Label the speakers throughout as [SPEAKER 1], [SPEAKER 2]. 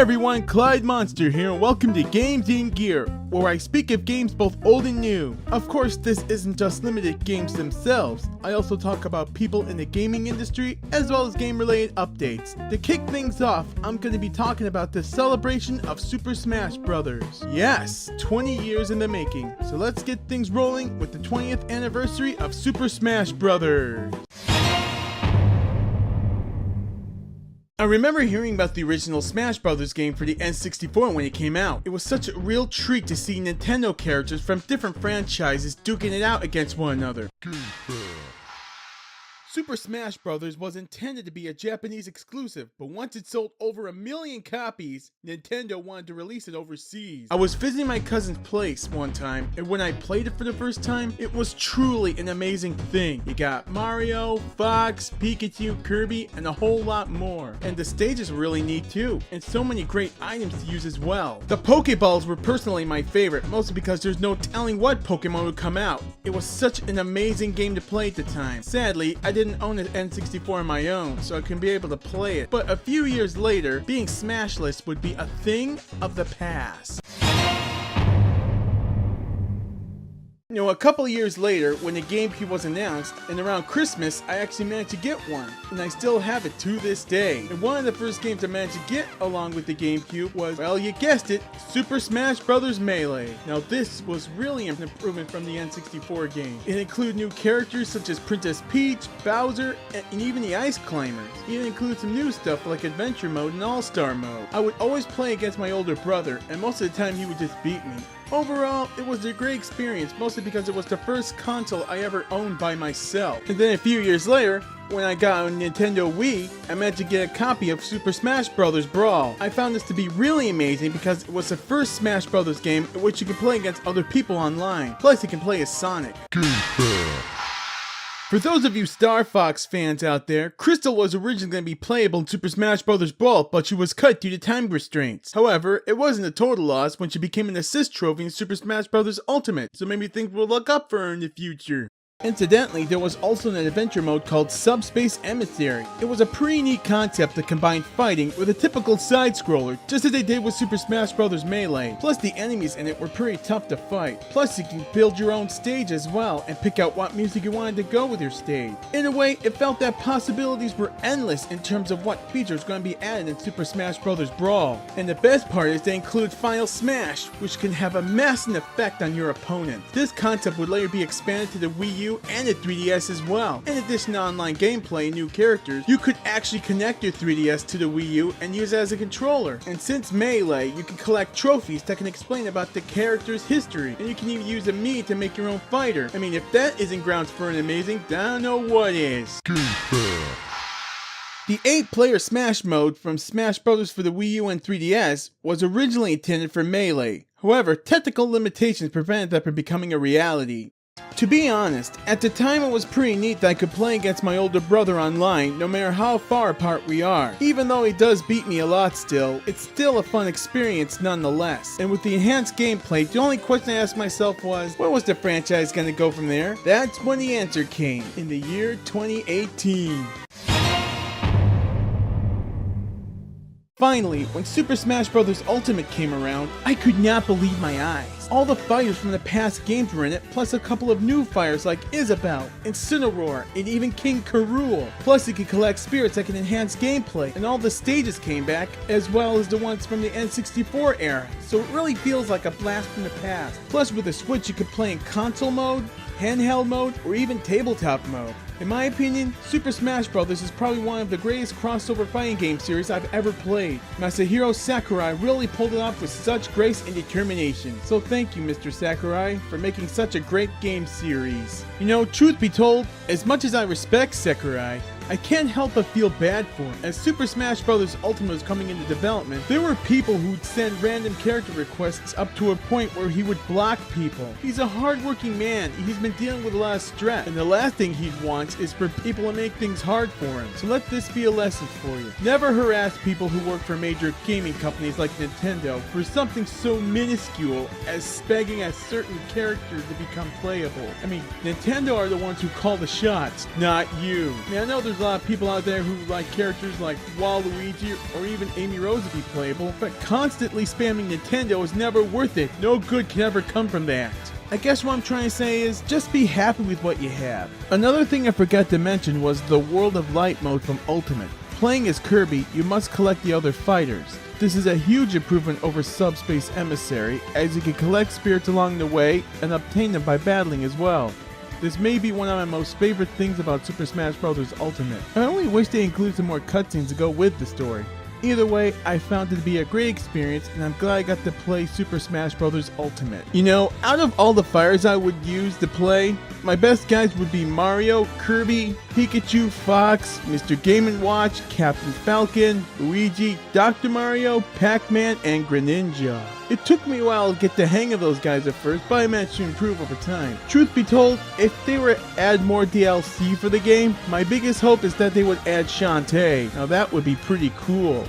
[SPEAKER 1] everyone, Clyde Monster here, and welcome to Games in Gear, where I speak of games both old and new. Of course, this isn't just limited to games themselves. I also talk about people in the gaming industry, as well as game-related updates. To kick things off, I'm going to be talking about the celebration of Super Smash Bros. Yes, 20 years in the making. So let's get things rolling with the 20th anniversary of Super Smash Bros. I remember hearing about the original Smash Bros. Game for the N64 when it came out. It was such a real treat to see Nintendo characters from different franchises duking it out against one another. Super Smash Bros. Was intended to be a Japanese exclusive, but once it sold over 1 million copies, Nintendo wanted to release it overseas. I was visiting my cousin's place one time, and when I played it for the first time, it was truly an amazing thing. You got Mario, Fox, Pikachu, Kirby, and a whole lot more. And the stages were really neat too, and so many great items to use as well. The Pokeballs were personally my favorite, mostly because there's no telling what Pokemon would come out. It was such an amazing game to play at the time. Sadly, I didn't own an N64 on my own, so I couldn't be able to play it. But a few years later, being Smashless would be a thing of the past. You know, a couple years later, when the GameCube was announced, and around Christmas, I actually managed to get one, and I still have it to this day. And one of the first games I managed to get along with the GameCube was, well, you guessed it, Super Smash Bros. Melee. Now this was really an improvement from the N64 game. It included new characters such as Princess Peach, Bowser, and even the Ice Climbers. It even included some new stuff like Adventure Mode and All-Star Mode. I would always play against my older brother, and most of the time he would just beat me. Overall, it was a great experience, mostly because it was the first console I ever owned by myself. And then a few years later, when I got a Nintendo Wii, I managed to get a copy of Super Smash Bros. Brawl. I found this to be really amazing because it was the first Smash Bros. Game in which you could play against other people online. Plus, you can play as Sonic. For those of you Star Fox fans out there, Crystal was originally going to be playable in Super Smash Bros. Brawl, but she was cut due to time restraints. However, it wasn't a total loss when she became an assist trophy in Super Smash Bros. Ultimate, so maybe things will look up for her in the future. Incidentally, there was also an adventure mode called Subspace Emissary. It was a pretty neat concept that combined fighting with a typical side-scroller, just as they did with Super Smash Bros. Melee. Plus, the enemies in it were pretty tough to fight. Plus, you can build your own stage as well, and pick out what music you wanted to go with your stage. In a way, it felt that possibilities were endless in terms of what features going to be added in Super Smash Bros. Brawl. And the best part is they include Final Smash, which can have a massive effect on your opponent. This concept would later be expanded to the Wii U and the 3DS as well. In addition to online gameplay and new characters, you could actually connect your 3DS to the Wii U and use it as a controller. And since Melee, you can collect trophies that can explain about the character's history, and you can even use a Mii to make your own fighter. I mean, if that isn't grounds for an amazing, I don't know what is. The 8-player Smash mode from Smash Bros. For the Wii U and 3DS was originally intended for Melee. However, technical limitations prevented that from becoming a reality. To be honest, at the time it was pretty neat that I could play against my older brother online no matter how far apart we are. Even though he does beat me a lot still, it's still a fun experience nonetheless. And with the enhanced gameplay, the only question I asked myself was, where was the franchise gonna go from there? That's when the answer came, in the year 2018. Finally, when Super Smash Bros. Ultimate came around, I could not believe my eyes. All the fighters from the past games were in it, plus a couple of new fighters like Isabelle, Incineroar, and even King K. Rool. Plus you could collect spirits that can enhance gameplay, and all the stages came back, as well as the ones from the N64 era. So it really feels like a blast from the past. Plus with the Switch you could play in console mode, handheld mode, or even tabletop mode. In my opinion, Super Smash Bros. Is probably one of the greatest crossover fighting game series I've ever played. Masahiro Sakurai really pulled it off with such grace and determination. So thank you, Mr. Sakurai, for making such a great game series. You know, truth be told, as much as I respect Sakurai, I can't help but feel bad for him. As Super Smash Bros. Ultimate was coming into development, there were people who'd send random character requests up to a point where he would block people. He's a hardworking man, he's been dealing with a lot of stress, and the last thing he wants is for people to make things hard for him. So let this be a lesson for you. Never harass people who work for major gaming companies like Nintendo for something so minuscule as begging a certain character to become playable. I mean, Nintendo are the ones who call the shots, not you. I mean, I know there's a lot of people out there who like characters like Waluigi or even Amy Rose to be playable, but constantly spamming Nintendo is never worth it. No good can ever come from that. I guess what I'm trying to say is, just be happy with what you have. Another thing I forgot to mention was the World of Light mode from Ultimate. Playing as Kirby, you must collect the other fighters. This is a huge improvement over Subspace Emissary, as you can collect spirits along the way and obtain them by battling as well. This may be one of my most favorite things about Super Smash Bros. Ultimate. I only wish they included some more cutscenes to go with the story. Either way, I found it to be a great experience, and I'm glad I got to play Super Smash Bros. Ultimate. You know, out of all the fires I would use to play, my best guys would be Mario, Kirby, Pikachu, Fox, Mr. Game & Watch, Captain Falcon, Luigi, Dr. Mario, Pac-Man, and Greninja. It took me a while to get the hang of those guys at first, but I managed to improve over time. Truth be told, if they were to add more DLC for the game, my biggest hope is that they would add Shantae. Now that would be pretty cool.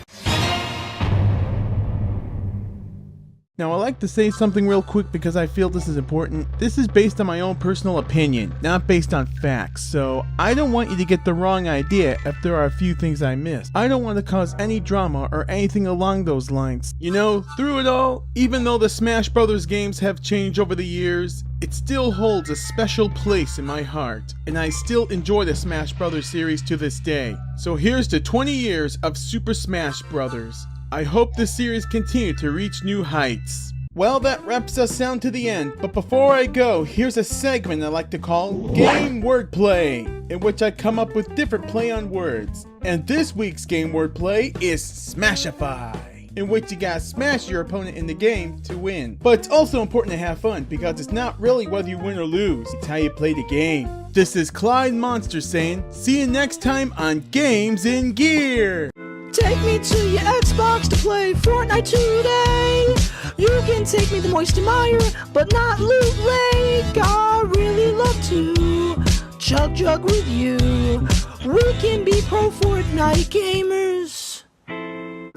[SPEAKER 1] Now I like to say something real quick because I feel this is important. This is based on my own personal opinion, not based on facts, so I don't want you to get the wrong idea if there are a few things I missed. I don't want to cause any drama or anything along those lines. You know, through it all, even though the Smash Brothers games have changed over the years, it still holds a special place in my heart, and I still enjoy the Smash Brothers series to this day. So here's to 20 years of Super Smash Brothers. I hope this series continue to reach new heights. Well, that wraps us down to the end, but before I go, here's a segment I like to call Game Wordplay, in which I come up with different play on words. And this week's Game Wordplay is Smashify, in which you gotta smash your opponent in the game to win. But it's also important to have fun, because it's not really whether you win or lose, it's how you play the game. This is Clyde Monster saying, see you next time on Games in Gear!
[SPEAKER 2] Take me to your Xbox to play Fortnite today. You can take me to Moisty Mire, but not Loot Lake. I really love to chug with you. We can be pro Fortnite gamers.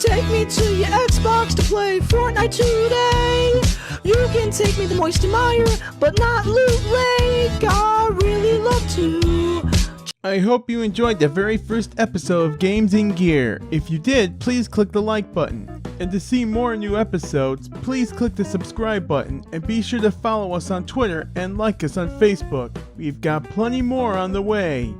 [SPEAKER 2] Take me to your Xbox to play Fortnite today. You can take me to Moisty Mire, but not Loot Lake. I really love to.
[SPEAKER 1] I hope you enjoyed the very first episode of Games in Gear. If you did, please click the like button. And to see more new episodes, please click the subscribe button and be sure to follow us on Twitter and like us on Facebook. We've got plenty more on the way.